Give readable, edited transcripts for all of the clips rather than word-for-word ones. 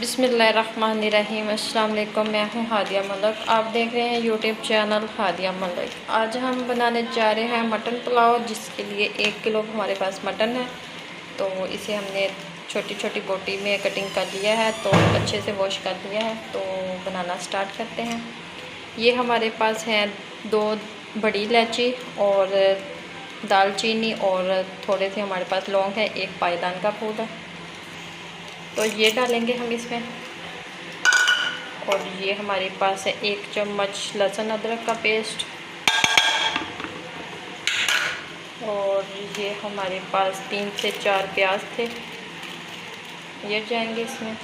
बिस्मिल्लाहिर्रहमानिर्रहीम। अस्सलाम वालेकुम। मैं हूँ हादिया मलिक, आप देख रहे हैं यूट्यूब चैनल हादिया मलिक। आज हम बनाने जा रहे हैं मटन पुलाव, जिसके लिए 1 किलो हमारे पास मटन है। तो इसे हमने छोटी छोटी बोटी में कटिंग कर लिया है, तो अच्छे से वॉश कर लिया है। तो बनाना स्टार्ट करते हैं। ये हमारे पास हैं 2 बड़ी इलायची और दालचीनी, और थोड़े से हमारे पास लौंग है, 1 पायदान का फूल है। तो ये डालेंगे हम इसमें। और ये हमारे पास है 1 चम्मच लहसुन अदरक का पेस्ट, और ये हमारे पास 3 से 4 प्याज थे, ये जाएंगे इसमें।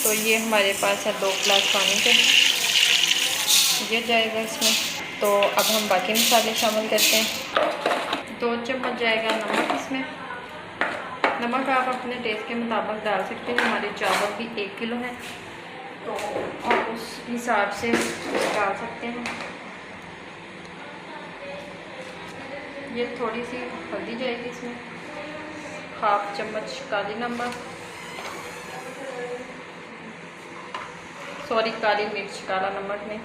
तो ये हमारे पास है 2 गिलास पानी के, ये जाएगा इसमें। तो अब हम बाकी मसाले शामिल करते हैं। 2 चम्मच जाएगा नमक इसमें। नमक आप अपने टेस्ट के मुताबिक डाल सकते हैं। हमारे चावल भी 1 किलो है, तो आप उस हिसाब से डाल सकते हैं। ये थोड़ी सी हल्दी जाएगी इसमें, 1/2 चम्मच काली नमक, सॉरी काली मिर्च, काला नमक नहीं,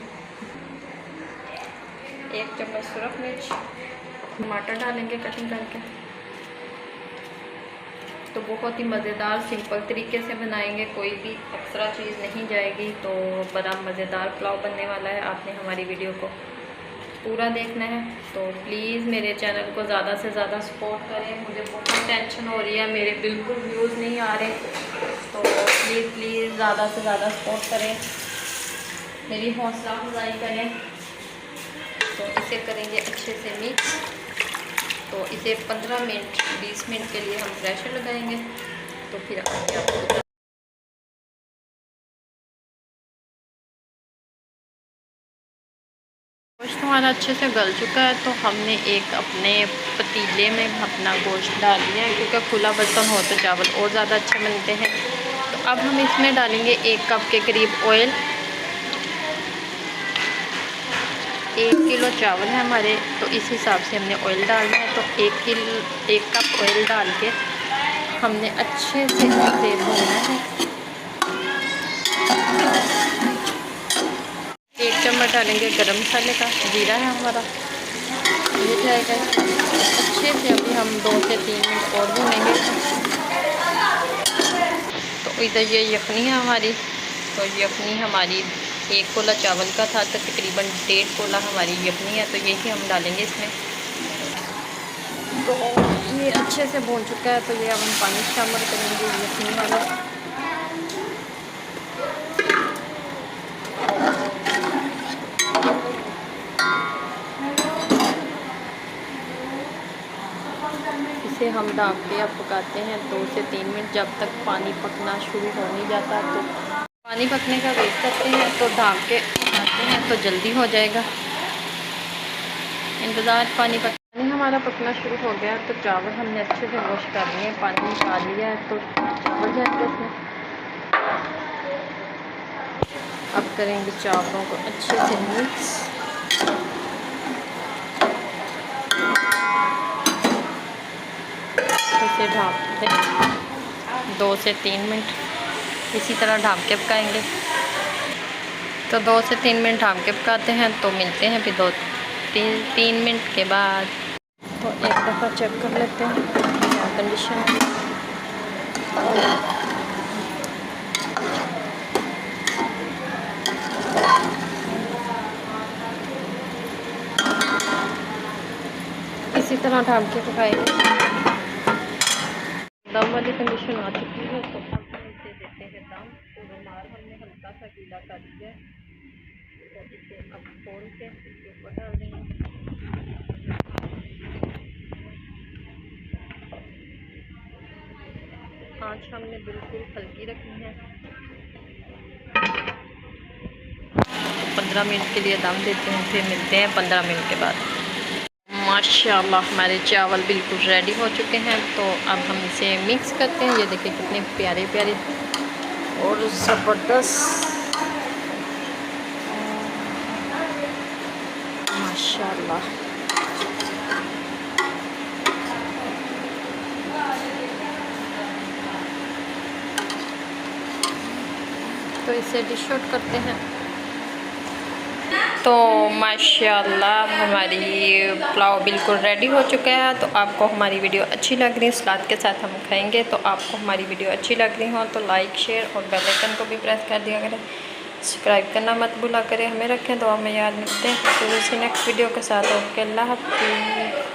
1 चम्मच सुरख मिर्च। टमाटर डालेंगे कटिंग करके। तो बहुत ही मज़ेदार सिंपल तरीके से बनाएंगे, कोई भी एक्स्ट्रा चीज़ नहीं जाएगी। तो बड़ा मज़ेदार पुलाव बनने वाला है। आपने हमारी वीडियो को पूरा देखना है। तो प्लीज़ मेरे चैनल को ज़्यादा से ज़्यादा सपोर्ट करें। मुझे बहुत टेंशन हो रही है, मेरे बिल्कुल व्यूज़ नहीं आ रहे। तो प्लीज़ ज़्यादा से ज़्यादा सपोर्ट करें, मेरी हौसला अफजाई करें। तो इसे करेंगे अच्छे से मिक्स। तो इसे 15 मिनट 20 मिनट के लिए हम प्रेशर लगाएंगे। तो फिर आगे आपको गोश्त हमारा अच्छे से गल चुका है। तो हमने एक अपने पतीले में अपना गोश्त डाल दिया है, क्योंकि खुला बर्तन हो तो चावल और ज़्यादा अच्छे बनते हैं। तो अब हम इसमें डालेंगे 1 कप के करीब ऑयल। 1 किलो चावल है हमारे, तो इस हिसाब से हमने ऑयल डालना है। तो 1 कप ऑयल डाल के हमने अच्छे से इसे भूनना है। 1 चम्मच डालेंगे गरम मसाले का, जीरा है हमारा, ये जाएगा। अच्छे से अभी हम 2 से 3 मिनट और भूनेंगे। तो इधर ये यखनी है हमारी। तो यखनी हमारी 1 कोला चावल का था, तो तकरीबन 1.5 कोला हमारी यखनी है। तो यही हम डालेंगे इसमें। तो ये अच्छे से भून चुका है। तो ये अब हम पानी शामिल करेंगे यखनी वाला। इसे हम ढक के अब पकाते हैं 2 से 3 मिनट, जब तक पानी पकना शुरू हो नहीं जाता। तो पानी पकने का वेट करते हैं। तो ढक के पकाते हैं तो जल्दी हो जाएगा। इंतज़ार पानी हमारा पकना शुरू हो गया। तो चावल हमने अच्छे से वॉश कर लिए, पानी निकाल लिया है। तो चावल जाएंगे इसमें। अब करेंगे चावलों को अच्छे से मिक्स। इसे ढक दें 2 से 3 मिनट, इसी तरह ढक के पकाएंगे। तो 2 से 3 मिनट ढक के पकाते हैं। तो मिलते हैं फिर 2-3 मिनट के बाद। तो एक दफ़ा चेक कर लेते हैं क्या कंडीशन है। इसी तरह ढक के पकाएंगे। दम वाली कंडीशन आ चुकी है। तो अब हम इसे देते हैं दम। तो रुमाल हमने हल्का सा गीला कर दिया है। तो इसे अब खोल के इसके ऊपर डाल देंगे। आँच हमने बिल्कुल हल्की रखनी है। तो 15 मिनट के लिए दम देते हैं, फिर मिलते हैं 15 मिनट के बाद। माशाल्लाह हमारे चावल बिल्कुल रेडी हो चुके हैं। तो अब हम इसे मिक्स करते हैं। ये देखिए कितने प्यारे प्यारे और ज़बरदस्त, माशाल्लाह। तो इसे डिश आउट करते हैं। तो माशाल्लाह हमारी पुलाव बिल्कुल रेडी हो चुका है। तो आपको हमारी वीडियो अच्छी लग रही है, सलाद के साथ हम खाएंगे। तो आपको हमारी वीडियो अच्छी लग रही हो तो लाइक शेयर और बेल आइकन को भी प्रेस कर दिया करें। सब्सक्राइब करना मत भूला करें। हमें रखें दुआ में याद। मिलते हैं फिर उसी नेक्स्ट वीडियो के साथ। ओके, अल्लाह हाफ़िज़।